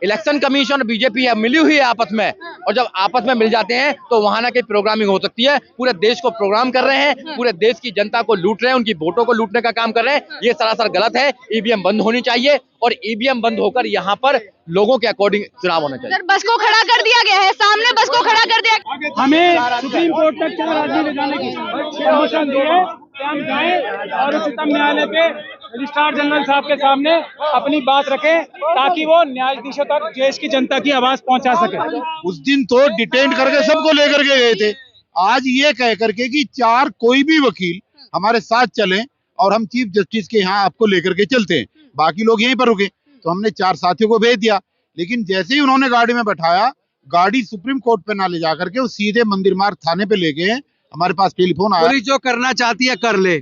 Election commission और BJP मिली हुई है आपस में, और जब आपस में मिल जाते हैं तो वहां ना कहीं प्रोग्रामिंग हो सकती है। पूरे देश को प्रोग्राम कर रहे हैं, पूरे देश की जनता को लूट रहे हैं, उनकी वोटों को लूटने का काम कर रहे हैं। ये सरासर गलत है। ईवीएम बंद होनी चाहिए और ईवीएम बंद होकर यहाँ पर लोगों के अकॉर्डिंग चुनाव होना चाहिए। सर, बस को खड़ा कर दिया गया है, सामने बस को खड़ा कर दिया गया। हमें सुप्रीम कोर्ट तक 4 आदमी ले जाने की परमिशन दी है कि हम जाएं और उच्चतम न्यायालय के रजिस्ट्रार जनरल साहब के सामने अपनी बात रखें, ताकि वो न्यायाधीशों तक देश की जनता की आवाज पहुंचा सके। उस दिन तो डिटेन करके सबको लेकर के गए थे। आज ये कह करके कि 4 कोई भी वकील हमारे साथ चलें और हम चीफ जस्टिस के यहाँ आपको लेकर के चलते हैं, बाकी लोग यहीं पर रुके। तो हमने 4 साथियों को भेज दिया, लेकिन जैसे ही उन्होंने गाड़ी में बैठाया, गाड़ी सुप्रीम कोर्ट पे ना ले जा करके वो सीधे मंदिर मार्ग थाने पे ले गए। हमारे पास टेलीफोन आया। पुलिस जो करना चाहती है कर ले,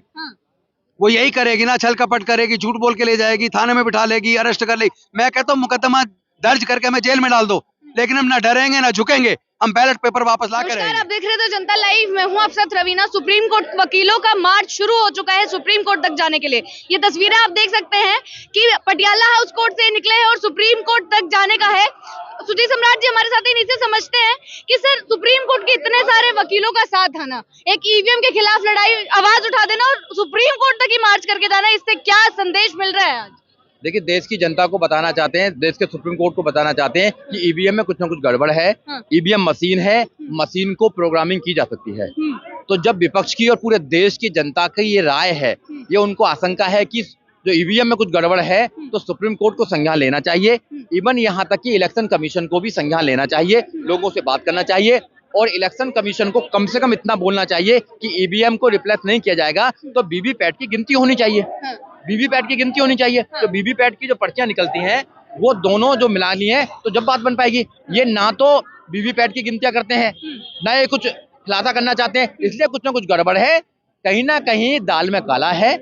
वो यही करेगी ना, छल कपट करेगी, झूठ बोल के ले जाएगी, थाने में बिठा लेगी, अरेस्ट कर लेगी। मैं कहता हूँ मुकदमा दर्ज करके हमें जेल में डाल दो, लेकिन हम ना डरेंगे ना झुकेंगे, हम बैलेट पेपर वापस ला कर नमस्कार, आप देख रहे थे जनता लाइव। मैं हूं अफसर रवीना। सुप्रीम कोर्ट वकीलों का मार्च शुरू हो चुका है सुप्रीम कोर्ट तक जाने के लिए। ये तस्वीरें आप देख सकते हैं कि पटियाला हाउस कोर्ट से निकले हैं और सुप्रीम कोर्ट तक जाने का है। सुधीर सम्राट जी हमारे साथ नीचे समझते हैं कि सर, सुप्रीम कोर्ट के इतने सारे वकीलों का साथ आना, एक ईवीएम के खिलाफ लड़ाई, आवाज उठा देना और सुप्रीम कोर्ट तक ही मार्च करके जाना, इससे क्या संदेश मिल रहा है आज? देखिए, देश की जनता को बताना चाहते हैं, देश के सुप्रीम कोर्ट को बताना चाहते हैं कि ईवीएम में कुछ ना कुछ गड़बड़ है। ईवीएम मशीन है, मशीन को प्रोग्रामिंग की जा सकती है। तो जब विपक्ष की और पूरे देश की जनता की ये राय है, ये उनको आशंका है कि जो ईवीएम में कुछ गड़बड़ है, तो सुप्रीम कोर्ट को संज्ञान लेना चाहिए। इवन यहाँ तक कि इलेक्शन कमीशन को भी संज्ञान लेना चाहिए, लोगों से बात करना चाहिए और इलेक्शन कमीशन को कम से कम इतना बोलना चाहिए कि ईवीएम को रिप्लेस नहीं किया जाएगा तो वीवीपैट की गिनती होनी चाहिए। वीवीपैट की गिनती होनी चाहिए। तो वीवीपैट की जो पर्चियां निकलती हैं वो दोनों जो मिला ली हैं, तो जब बात बन पाएगी। ये ना तो वीवीपैट की गिनतियां करते हैं, ना ये कुछ खुलासा करना चाहते हैं, इसलिए कुछ ना कुछ गड़बड़ है। कहीं ना कहीं दाल में काला है।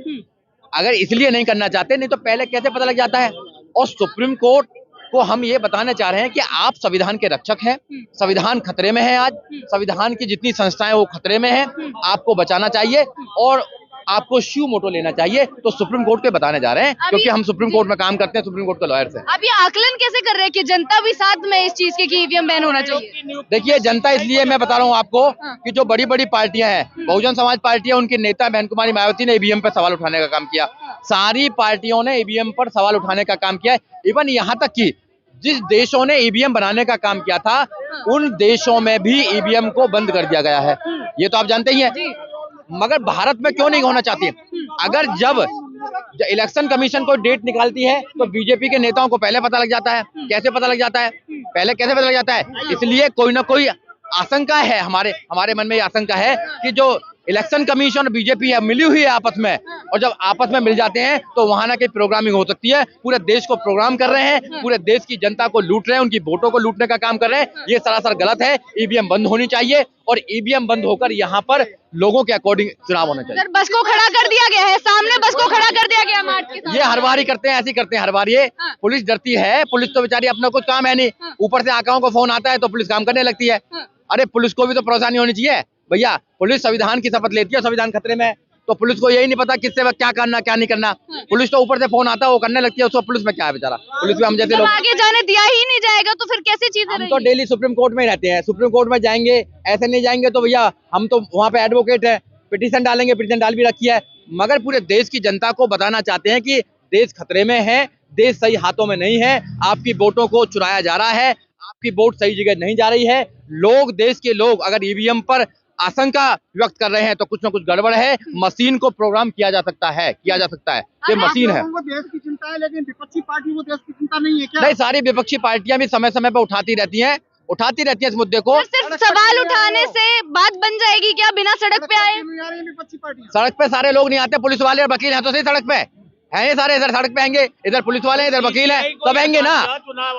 अगर इसलिए नहीं करना चाहते, नहीं तो पहले कैसे पता लग जाता है। और सुप्रीम कोर्ट को हम ये बताना चाह रहे हैं कि आप संविधान के रक्षक हैं, संविधान खतरे में है। आज संविधान की जितनी संस्थाएं वो खतरे में है, आपको बचाना चाहिए और आपको श्यू मोटो लेना चाहिए। तो सुप्रीम कोर्ट के बताने जा रहे हैं, क्योंकि हम सुप्रीम कोर्ट में काम करते हैं, सुप्रीम कोर्ट के लॉयर्स हैं। आप ये आकलन कैसे कर रहे हैं कि जनता भी साथ में इस चीज के कि ईवीएम बैन होना चाहिए? देखिए, जनता इसलिए मैं बता रहा हूँ आपको कि जो बड़ी बड़ी पार्टियां हैं, बहुजन समाज पार्टी है, उनकी नेता बहन कुमारी मायावती ने ईवीएम पर सवाल उठाने का काम किया। सारी पार्टियों ने ईवीएम पर सवाल उठाने का काम किया। इवन यहाँ तक कि जिस देशों ने ईवीएम बनाने का काम किया था, उन देशों में भी ईवीएम को बंद कर दिया गया है। ये तो आप जानते ही हैं। मगर भारत में क्यों नहीं होना चाहती? अगर जब इलेक्शन कमीशन को डेट निकालती है तो बीजेपी के नेताओं को पहले पता लग जाता है। कैसे पता लग जाता है? पहले कैसे पता लग जाता है? इसलिए कोई ना कोई आशंका है, हमारे मन में ये आशंका है कि जो इलेक्शन कमीशन और बीजेपी मिली हुई है आपस में, और जब आपस में मिल जाते हैं तो वहां ना कहीं प्रोग्रामिंग हो सकती है। पूरे देश को प्रोग्राम कर रहे हैं, पूरे देश की जनता को लूट रहे हैं, उनकी वोटों को लूटने का काम कर रहे हैं। ये सरासर गलत है। ईवीएम बंद होनी चाहिए और ईवीएम बंद होकर यहाँ पर लोगों के अकॉर्डिंग चुनाव होना चाहिए। सर, बस को खड़ा कर दिया गया है, सामने बस को खड़ा कर दिया गया मार्च के साथ। ये हर बार ही करते हैं, ऐसे ही करते हैं हर बार। ये पुलिस डरती है। पुलिस तो बेचारी अपना कुछ काम है नहीं, ऊपर से आकाओं को फोन आता है तो पुलिस काम करने लगती है। अरे, पुलिस को भी तो परेशानी होनी चाहिए भैया। पुलिस संविधान की शपथ लेती है, संविधान खतरे में है, तो पुलिस को यही नहीं पता किससे क्या करना क्या नहीं करना। पुलिस तो ऊपर से फोन आता है, वो करने लगती है। उसको पुलिस में क्या है बेचारा? पुलिस में हम जैसे लोग आगे जाने दिया ही नहीं जाएगा तो फिर कैसे चीजें हम तो डेली सुप्रीम कोर्ट में ही रहते हैं। सुप्रीम कोर्ट में जाएंगे, ऐसे नहीं जाएंगे तो भैया हम तो वहाँ पे एडवोकेट है, पिटीशन डालेंगे, पिटीशन डाल भी रखी है। मगर पूरे देश की जनता को बताना चाहते हैं कि देश खतरे में है, देश सही हाथों में नहीं है, आपकी वोटों को चुराया जा रहा है, आपकी वोट सही जगह नहीं जा रही है। लोग, देश के लोग अगर ईवीएम पर आशंका व्यक्त कर रहे हैं तो कुछ ना कुछ गड़बड़ है। मशीन को प्रोग्राम किया जा सकता है, ये मशीन है। देश की चिंता है, लेकिन विपक्षी पार्टी को देश की चिंता नहीं है क्या? नहीं, सारी विपक्षी पार्टियां भी समय समय पर उठाती रहती हैं इस मुद्दे को। सिर्फ सवाल उठाने से बात बन जाएगी क्या? बिना सड़क पे आए? विपक्षी पार्टी सड़क पे सारे लोग नहीं आते, पुलिस वाले और वकील हैं तो सही सड़क पे हैं। ये सारे इधर सड़क पे आएंगे, इधर पुलिस वाले हैं, इधर वकील हैं, सब आएंगे ना।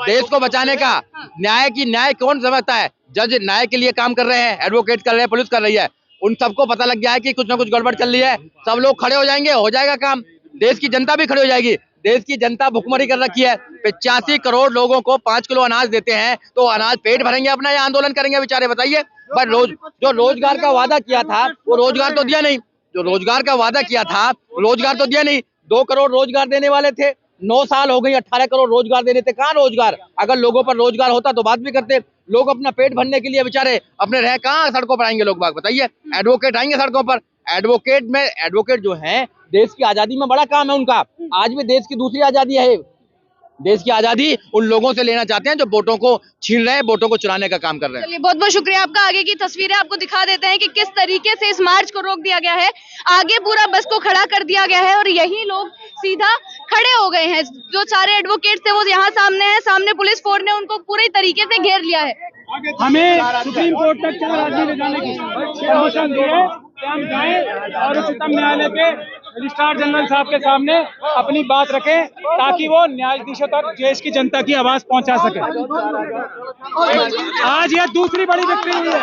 देश को बचाने का न्याय कौन समझता है? जज न्याय के लिए काम कर रहे हैं, एडवोकेट कर रहे हैं, पुलिस कर रही है। उन सबको पता लग गया है कि कुछ ना कुछ गड़बड़ चल रही है। सब लोग खड़े हो जाएंगे, हो जाएगा काम। देश की जनता भी खड़ी हो जाएगी। देश की जनता भुखमरी कर रखी है। 85 करोड़ लोगों को 5 किलो अनाज देते हैं तो अनाज पेट भरेंगे अपना या आंदोलन करेंगे बेचारे? बताइए। पर जो रोजगार का वादा किया था वो रोजगार तो दिया नहीं। जो रोजगार का वादा किया था रोजगार तो दिया नहीं। 2 करोड़ रोजगार देने वाले थे, 9 साल हो गई, 18 करोड़ रोजगार देने थे, कहाँ रोजगार? अगर लोगों पर रोजगार होता तो बात भी करते। लोग अपना पेट भरने के लिए बेचारे अपने रह कहाँ सड़कों पर आएंगे लोग बाग, बताइए? एडवोकेट आएंगे सड़कों पर। एडवोकेट जो हैं, देश की आजादी में बड़ा काम है उनका। आज भी देश की दूसरी आजादी है, देश की आजादी उन लोगों से लेना चाहते हैं जो वोटों को छीन रहे हैं, वोटों को चुराने का काम कर रहे हैं। चलिए, बहुत बहुत शुक्रिया आपका। आगे की तस्वीरें आपको दिखा देते हैं कि किस तरीके से इस मार्च को रोक दिया गया है। आगे पूरा बस को खड़ा कर दिया गया है और यही लोग सीधा खड़े हो गए हैं। जो सारे एडवोकेट्स थे वो यहाँ सामने हैं, सामने पुलिस फोर्स ने उनको पूरी तरीके से घेर लिया है। हमें सुप्रीम कोर्ट तक 4 आदमी ले जाने की परमिशन दी है कि हम जाएं और उच्चतम न्यायालय पे रजिस्ट्रार जनरल साहब के सामने अपनी बात रखें ताकि वो न्यायाधीशों तक देश की जनता की आवाज पहुंचा सके। आज यह दूसरी बड़ी विक्ट्री हुई है।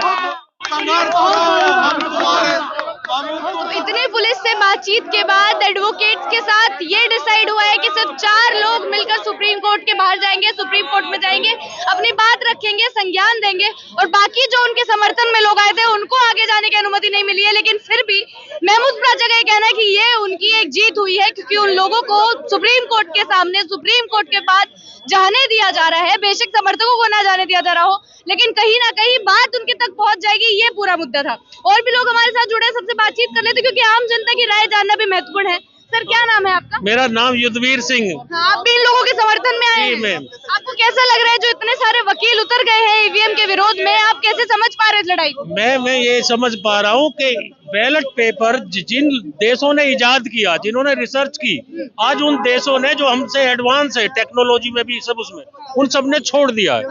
तो इतनी पुलिस से बातचीत के बाद एडवोकेट्स के साथ ये डिसाइड हुआ है कि सिर्फ 4 लोग मिलकर सुप्रीम कोर्ट के बाहर जाएंगे, सुप्रीम कोर्ट में जाएंगे, अपनी बात रखेंगे, संज्ञान देंगे और बाकी जो उनके समर्थन में लोग आए थे उनको आगे जाने की अनुमति नहीं मिली है। लेकिन फिर भी महमूद प्राचा का कहना है कि ये उनकी एक जीत हुई है क्योंकि उन लोगों को सुप्रीम कोर्ट के सामने, सुप्रीम कोर्ट के बाद जाने दिया जा रहा है। बेशक समर्थकों को ना जाने दिया जा रहा हो, लेकिन कहीं ना कहीं बात उनके तक पहुंच जाएगी, ये पूरा मुद्दा था। और भी लोग हमारे साथ जुड़े हैं, सबसे बातचीत कर लेते क्योंकि आम जनता की राय जानना भी महत्वपूर्ण है। सर, क्या नाम है आपका? मेरा नाम युद्धवीर सिंह। हाँ, आप भी इन लोगों के समर्थन में आए हैं। आपको कैसा लग रहा है जो इतने सारे वकील उतर गए हैं ईवीएम के विरोध में? आप कैसे समझ पा रहे हैं इस लड़ाई को? मैं ये समझ पा रहा हूँ कि बैलेट पेपर जिन देशों ने इजाद किया, जिन्होंने रिसर्च की, आज उन देशों ने जो हमसे एडवांस है टेक्नोलॉजी में भी, सब उसमें, उन सब ने छोड़ दिया है।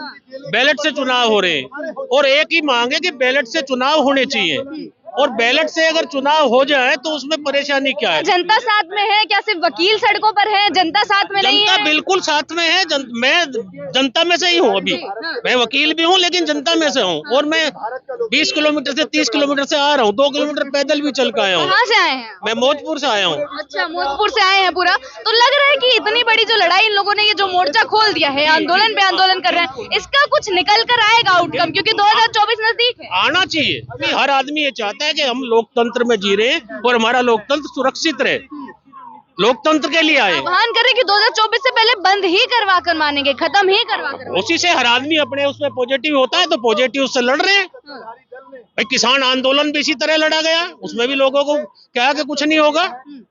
बैलेट से चुनाव हो रहे हैं और एक ही मांग है कि बैलेट से चुनाव होने चाहिए और बैलेट से अगर चुनाव हो जाए तो उसमें परेशानी क्या है? जनता साथ में है क्या? सिर्फ वकील सड़कों पर है, जनता साथ में नहीं है? जनता बिल्कुल साथ में है। मैं जनता में से ही हूँ अभी। मैं वकील भी हूँ लेकिन जनता में से हूँ और मैं 20 किलोमीटर से 30 किलोमीटर से आ रहा हूँ। 2 किलोमीटर पैदल भी चल के आया हूँ। कहाँ से आए हैं? मैं मौजपुर से आया हूँ। अच्छा, मौजपुर से आए हैं पूरा। तो लग रहा है कि इतनी बड़ी जो लड़ाई इन लोगों ने, ये जो मोर्चा खोल दिया है, आंदोलन पे आंदोलन कर रहे हैं, इसका कुछ निकल कर आएगा आउटकम? क्योंकि 2024 नजदीक है। आना चाहिए। हर आदमी ये चाहता है कि हम लोकतंत्र में जी रहे हैं और हमारा लोकतंत्र सुरक्षित रहे। लोकतंत्र के लिए आए। आह्वान करें कि 2024 से पहले बंद ही करवा कर मानेंगे, खत्म ही करवा कर। उसी से हर आदमी अपने उसमें पॉजिटिव होता है तो पॉजिटिव से लड़ रहे हैं। भाई, किसान आंदोलन भी इसी तरह लड़ा गया, उसमें भी लोगों को क्या कि कुछ नहीं होगा।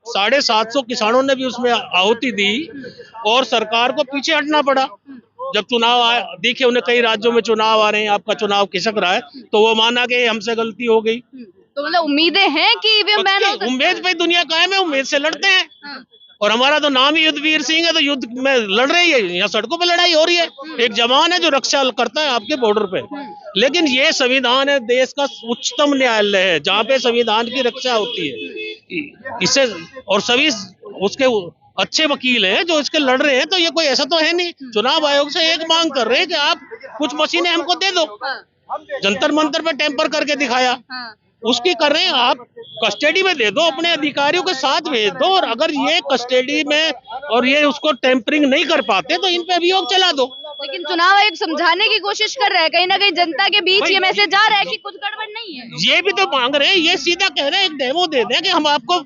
750 किसानों ने भी उसमें आहुति दी और सरकार को पीछे हटना पड़ा। जब चुनाव आए, देखिए उन्हें कई राज्यों में चुनाव आ रहे हैं, आपका चुनाव खिसक रहा है, तो वो माना कि हमसे गलती हो गई। तो मतलब उम्मीदें हैं कि ईवीएम बैन हो सकता है? उम्मीद पे दुनिया कायम है, उम्मीद से लड़ते हैं। और हमारा तो नाम ही युद्धवीर सिंह है, तो युद्ध में लड़ रही है। यहाँ सड़कों पे लड़ाई हो रही है। एक जवान है जो रक्षा करता है आपके बॉर्डर पे। लेकिन ये संविधान है, देश का उच्चतम न्यायालय है जहाँ पे संविधान की रक्षा होती है। इससे और सभी उसके अच्छे वकील हैं जो इसके लड़ रहे हैं, तो ये कोई ऐसा तो है नहीं। चुनाव आयोग से एक मांग कर रहे हैं कि आप कुछ मशीनें हमको दे दो। जंतर मंतर पे टेम्पर करके दिखाया, उसकी कर रहे हैं। आप कस्टडी में दे दो, अपने अधिकारियों के साथ भेज दो। और अगर ये कस्टडी में और ये उसको टेम्परिंग नहीं कर पाते तो इन पे अभियोग चला दो। लेकिन चुनाव आयोग समझाने की कोशिश कर रहा है, कहीं ना कहीं जनता के बीच ये मैसेज जा रहा है कि कुछ गड़बड़ नहीं है। ये भी तो मांग रहे हैं, ये सीधा कह रहे हैं एक डेमो दे दें कि हम आपको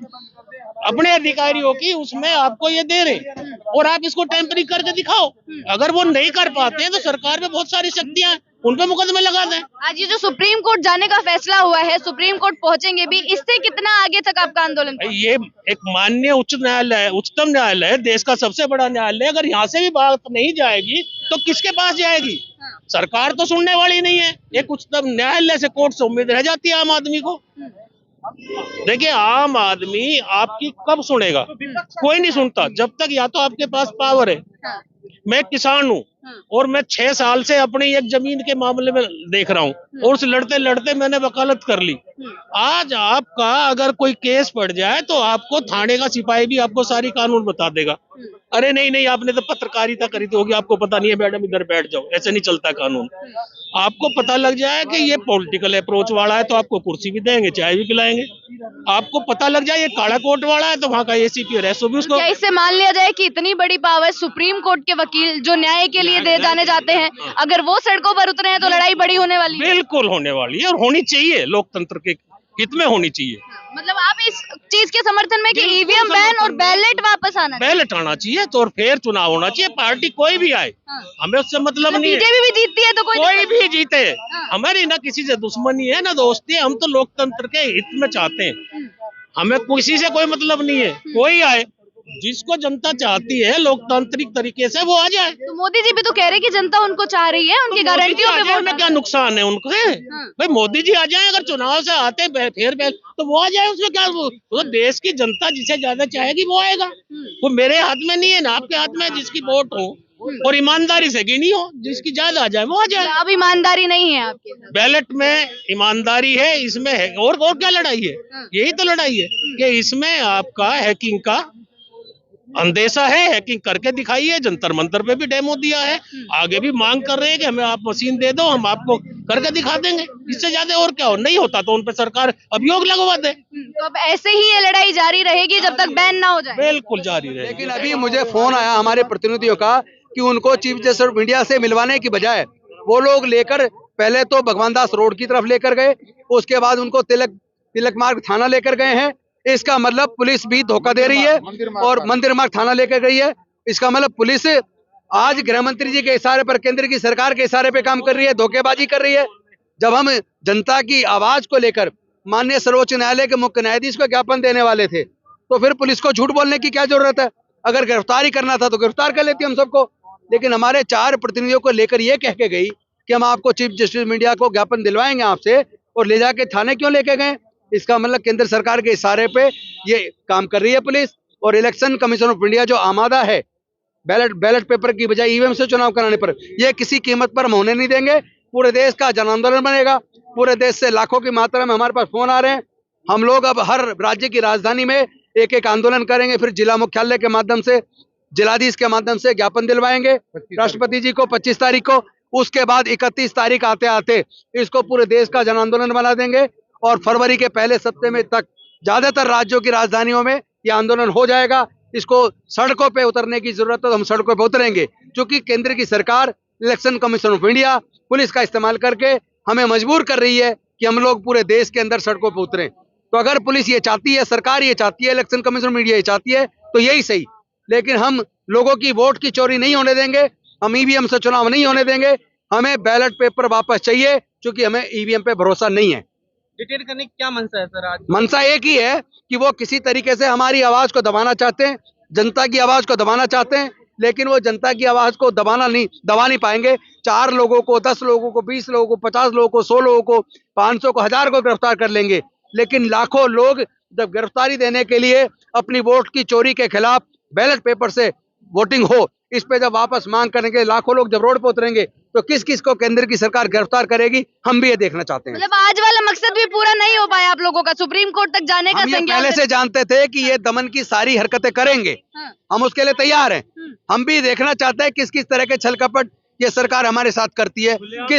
अपने अधिकारियों की उसमें आपको ये दे रहे और आप इसको टेम्परिंग करके दिखाओ। अगर वो नहीं कर पाते हैं तो सरकार में बहुत सारी शक्तियां, उन पे मुकदमे लगा दें। आज ये जो सुप्रीम कोर्ट जाने का फैसला हुआ है, सुप्रीम कोर्ट पहुंचेंगे भी, इससे कितना आगे तक आपका आंदोलन? ये एक माननीय उच्च न्यायालय है, उच्चतम न्यायालय है, देश का सबसे बड़ा न्यायालय। अगर यहाँ से भी बात नहीं जाएगी तो किसके पास जाएगी? सरकार तो सुनने वाली नहीं है। एक उच्चतम न्यायालय से, कोर्ट से उम्मीद रह जाती है आम आदमी को। देखिए, आम आदमी आपकी कब सुनेगा? कोई नहीं सुनता जब तक या तो आपके पास पावर है। मैं किसान हूँ और मैं 6 साल से अपनी एक जमीन के मामले में देख रहा हूँ और उस लड़ते लड़ते मैंने वकालत कर ली। आज आपका अगर कोई केस पड़ जाए तो आपको थाने का सिपाही भी आपको सारी कानून बता देगा। अरे नहीं, आपने तो पत्रकारिता करी थी होगी, आपको पता नहीं है मैडम, इधर बैठ जाओ। ऐसे नहीं चलता कानून। आपको पता लग जाए कि ये पॉलिटिकल अप्रोच वाला है तो आपको कुर्सी भी देंगे, चाय भी पिलाएंगे। आपको पता लग जाए ये काला कोट वाला है तो वहाँ का एसीपी और एसओ भी उसको। क्या इससे मान लिया जाए कि इतनी बड़ी पावर सुप्रीम कोर्ट के वकील जो न्याय के लिए दे जाने जाते हैं, अगर वो सड़कों पर उतरे हैं तो लड़ाई बड़ी होने वाली है? बिल्कुल होने वाली है और होनी चाहिए। लोकतंत्र के हित में होनी चाहिए। मतलब आप इस चीज के समर्थन में कि बिल्कुल ईवीएम बैन और समर्थन में। बैलेट वापस आना चाहिए। बैलेट आना चाहिए तो और फिर चुनाव होना चाहिए, पार्टी कोई भी आए, हाँ। हमें उससे मतलब नहीं है। बीजेपी भी जीतती है तो कोई कोई दिक्कत भी जीते, हाँ। हमारी ना किसी से दुश्मनी है ना दोस्ती है, हम तो लोकतंत्र के हित में चाहते हैं, हमें किसी से कोई मतलब नहीं है। कोई आए, जिसको जनता चाहती है लोकतांत्रिक तरीके से वो आ जाए। तो मोदी जी भी तो कह रहे कि जनता उनको चाह रही है, उनकी गारंटियों पे वोट में क्या नुकसान है उनको है? भाई मोदी जी आ जाए, अगर चुनाव से आते फिर तो वो आ जाए, उसमें क्या वो तो देश की जनता जिसे ज्यादा चाहेगी वो आएगा। वो मेरे हाथ में नहीं है ना आपके हाथ में, जिसकी वोट हो और ईमानदारी से गिनी हो, जिसकी ज्यादा आ जाए वो आ जाए। अब ईमानदारी नहीं है आपके साथ। बैलेट में ईमानदारी है, इसमें है और क्या लड़ाई है? यही तो लड़ाई है कि इसमें आपका हैकिंग का अंदेशा है, हैकिंग करके दिखाइए। जंतर मंतर पे भी डेमो दिया है, आगे भी मांग कर रहे हैं कि हमें आप मशीन दे दो, हम आपको करके दिखा देंगे। इससे ज्यादा और क्या हो, नहीं होता तो उन पे सरकार अभियोग लगवा दे। तो अब ऐसे ही ये लड़ाई जारी रहेगी जब तक बैन ना हो जाए। बिल्कुल जारी रहे। लेकिन अभी मुझे फोन आया हमारे प्रतिनिधियों का कि उनको चीफ जस्टिस ऑफ इंडिया से मिलवाने की बजाय वो लोग लेकर पहले तो भगवान दास रोड की तरफ लेकर गए, उसके बाद उनको तिलक मार्ग थाना लेकर गए हैं। इसका मतलब पुलिस भी धोखा दे रही है और मंदिर मार्ग थाना लेकर गई है। इसका मतलब पुलिस आज गृह मंत्री जी के इशारे पर, केंद्र की सरकार के इशारे पे काम कर रही है, धोखेबाजी कर रही है। जब हम जनता की आवाज को लेकर माननीय सर्वोच्च न्यायालय के मुख्य न्यायाधीश को ज्ञापन देने वाले थे, तो फिर पुलिस को झूठ बोलने की क्या जरूरत है? अगर गिरफ्तारी करना था तो गिरफ्तार कर लेती हम सबको। लेकिन हमारे 4 प्रतिनिधियों को लेकर ये कह के गई कि हम आपको चीफ जस्टिस ऑफ इंडिया को ज्ञापन दिलवाएंगे आपसे, और ले जाके थाने क्यों लेके गए? इसका मतलब केंद्र सरकार के इशारे पे ये काम कर रही है पुलिस। और इलेक्शन कमीशन ऑफ इंडिया जो आमादा है बैलेट पेपर की बजाय ईवीएम से चुनाव कराने पर, ये किसी कीमत पर हम होने नहीं देंगे। पूरे देश का जन आंदोलन बनेगा, पूरे देश से लाखों की मात्रा में हमारे पास फोन आ रहे हैं। हम लोग अब हर राज्य की राजधानी में एक एक आंदोलन करेंगे, फिर जिला मुख्यालय के माध्यम से, जिलाधीश के माध्यम से ज्ञापन दिलवाएंगे राष्ट्रपति जी को 25 तारीख को। उसके बाद 31 तारीख आते आते इसको पूरे देश का जन आंदोलन बना देंगे और फरवरी के पहले सप्ताह में तक ज्यादातर राज्यों की राजधानियों में ये आंदोलन हो जाएगा। इसको सड़कों पे उतरने की जरूरत है तो हम सड़कों पे उतरेंगे, क्योंकि केंद्र की सरकार, election commission of India police का इस्तेमाल करके हमें मजबूर कर रही है कि हम लोग पूरे देश के अंदर सड़कों पे उतरें। तो अगर पुलिस ये चाहती है, सरकार ये चाहती है, इलेक्शन कमीशन ऑफ इंडिया ये चाहती है तो यही सही। लेकिन हम लोगों की वोट की चोरी नहीं होने देंगे, हम ईवीएम से चुनाव नहीं होने देंगे। हमें बैलेट पेपर वापस चाहिए, क्योंकि हमें ईवीएम पे भरोसा नहीं है। डिटेन करने की क्या मंशा है सर आज? मंशा एक ही है कि वो किसी तरीके से हमारी आवाज को दबाना चाहते हैं, जनता की आवाज को दबाना चाहते हैं, लेकिन वो जनता की आवाज को दबा नहीं पाएंगे। 4 लोगों को, 10 लोगों को, 20 लोगों को, 50 लोगों को, 100 लोगों को, 500 को, 1000 को गिरफ्तार कर लेंगे, लेकिन लाखों लोग जब गिरफ्तारी देने के लिए अपनी वोट की चोरी के खिलाफ बैलेट पेपर से वोटिंग हो, इस पे जब वापस मांग करेंगे, लाखों लोग जब रोड पे उतरेंगे, तो किस किस को केंद्र की सरकार गिरफ्तार करेगी, हम भी ये देखना चाहते हैं। मतलब आज वाला मकसद भी पूरा नहीं हो पाया आप लोगों का, सुप्रीम कोर्ट तक जाने का हम ये संज्ञान पहले से जानते थे कि ये दमन की सारी हरकतें करेंगे, हाँ। हम उसके लिए तैयार हैं। हम भी देखना चाहते हैं किस किस तरह के छल कपट ये सरकार हमारे साथ करती है,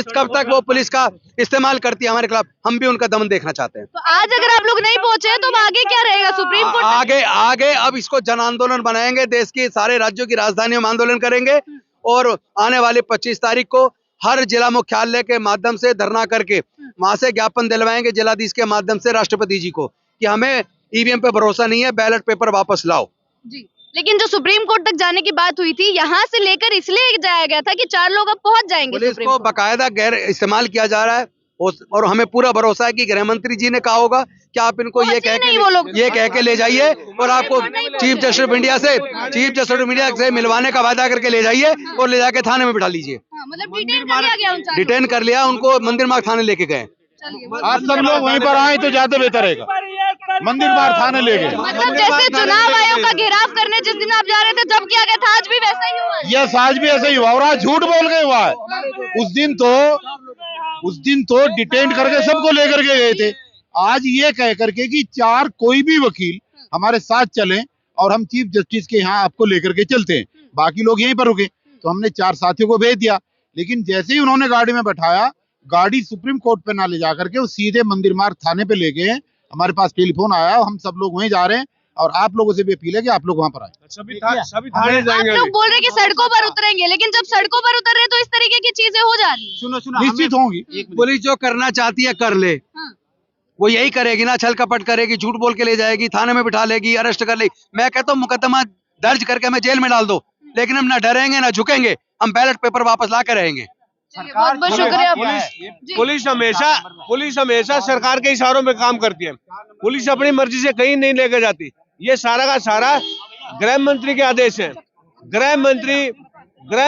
कब तक वो पुलिस का इस्तेमाल करती है हमारे खिलाफ, हम भी उनका दमन देखना चाहते हैं। तो आज अगर आप लोग नहीं पहुंचे तो अब आगे क्या रहेगा? सुप्रीम कोर्ट आगे अब इसको जन आंदोलन बनाएंगे, देश की सारे राज्यों की राजधानियों में आंदोलन करेंगे और आने वाले 25 तारीख को हर जिला मुख्यालय के माध्यम से धरना करके वहां से ज्ञापन दिलवाएंगे जिलाधीश के माध्यम से राष्ट्रपति जी को कि हमें ईवीएम पे भरोसा नहीं है, बैलेट पेपर वापस लाओ। जी, लेकिन जो सुप्रीम कोर्ट तक जाने की बात हुई थी, यहाँ से लेकर इसलिए जाया गया था कि 4 लोग अब पहुंच जाएंगे। पुलिस को बाकायदा गैर इस्तेमाल किया जा रहा है और हमें पूरा भरोसा है कि गृह मंत्री जी ने कहा होगा कि आप इनको ये कह के ले जाइए और आपको चीफ जस्टिस ऑफ इंडिया से मिलवाने का वादा करके ले जाइए और ले जाके थाने में बिठा लीजिए। मतलब डिटेन कर लिया गया उनका। डिटेन कर लिया उनको, मंदिर मार्ग थाने लेके गए। आज सब लोग वहीं पर आए तो ज्यादा बेहतर रहेगा। मंदिर मार्ग थाने ले गए। मतलब जैसे चुनाव आयोग का घेराव करने जिस दिन आप जा रहे थे जब किया गया था, आज भी वैसा ही हुआ है। यस, आज भी ऐसा ही हुआ और आज झूठ बोल के हुआ है। उस दिन तो डिटेन करके सबको लेकर के गए थे। आज ये कह करके कि 4 कोई भी वकील हमारे साथ चलें और हम चीफ जस्टिस के यहाँ आपको लेकर के चलते हैं, बाकी लोग यहीं पर रुके। तो हमने 4 साथियों को भेज दिया, लेकिन जैसे ही उन्होंने गाड़ी में बैठाया, गाड़ी सुप्रीम कोर्ट पे ना ले जा करके वो सीधे मंदिर मार्ग थाने पे ले गए। हमारे पास टेलीफोन आया, हम सब लोग वहीं जा रहे हैं और आप लोगों से भी अपील है कि आप लोग वहाँ पर आए। सभी थाने आप लोग बोल रहे हैं कि सड़कों पर उतरेंगे, लेकिन जब सड़कों पर उतर रहे तो इस तरीके की चीजें हो जा रही है। निश्चित होंगी। पुलिस जो करना चाहती है कर ले, वो यही करेगी ना, छल कपट करेगी, झूठ बोल के ले जाएगी, थाने में बिठा लेगी, अरेस्ट कर लेगी। मैं कहता हूँ मुकदमा दर्ज करके हमें जेल में डाल दो, लेकिन हम ना डरेंगे ना झुकेंगे, हम बैलेट पेपर वापस ला के रहेंगे। बहुत बहुत शुक्रिया आपका। जी। पुलिस हमेशा सरकार के इशारों में काम करती है। पुलिस अपनी मर्जी से कहीं नहीं लेकर जाती। ये सारा का सारा गृह मंत्री के आदेश है। गृह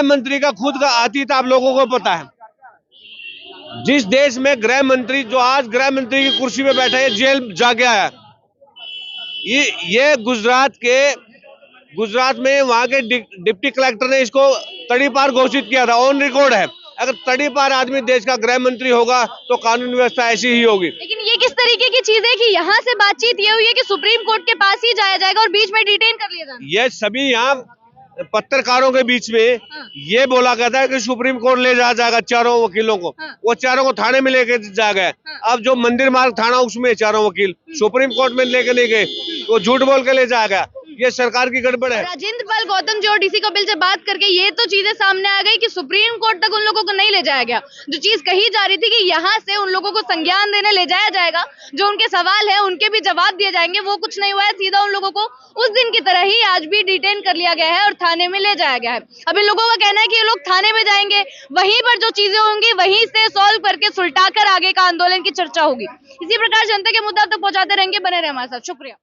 मंत्री का खुद का अतीत आप लोगों को पता है। जिस देश में गृह मंत्री, जो आज गृह मंत्री की कुर्सी पे बैठा है, जेल जा गया है। ये गुजरात में वहां के डिप्टी कलेक्टर ने इसको तड़ीपार घोषित किया था, ऑन रिकॉर्ड है। अगर तड़ीपार आदमी देश का गृह मंत्री होगा तो कानून व्यवस्था ऐसी ही होगी। लेकिन ये किस तरीके की चीज है कि यहाँ से बातचीत ये हुई है कि सुप्रीम कोर्ट के पास ही जाया जाएगा और बीच में डिटेन कर लिया जाएगा। ये सभी यहाँ पत्रकारों के बीच में ये बोला गया था कि सुप्रीम कोर्ट ले जाया जाएगा चारों वकीलों को। वो चारों को थाने में लेके जाया गया। अब जो मंदिर मार्ग थाना, उसमें चारों वकील सुप्रीम कोर्ट में लेके नहीं गए, वो झूठ बोल के ले जाया गया। ये सरकार की गड़बड़ है। राजेंद्र पाल गौतम जी और डीसी कपिल से बात करके ये तो चीजें सामने आ गई कि सुप्रीम कोर्ट तक उन लोगों को नहीं ले जाया गया। जो चीज कही जा रही थी कि यहाँ से उन लोगों को संज्ञान देने ले जाया जाएगा, जो उनके सवाल है उनके भी जवाब दिए जाएंगे, वो कुछ नहीं हुआ है। सीधा उन लोगों को उस दिन की तरह ही आज भी डिटेन कर लिया गया है और थाने में ले जाया गया है। अब इन लोगों का कहना है कि ये लोग थाने में जाएंगे, वहीं पर जो चीजें होंगी वहीं से सॉल्व करके सुलटाकर आगे का आंदोलन की चर्चा होगी। इसी प्रकार जनता के मुद्दा तक पहुंचाते रहेंगे, बने रहे हमारे साथ। शुक्रिया।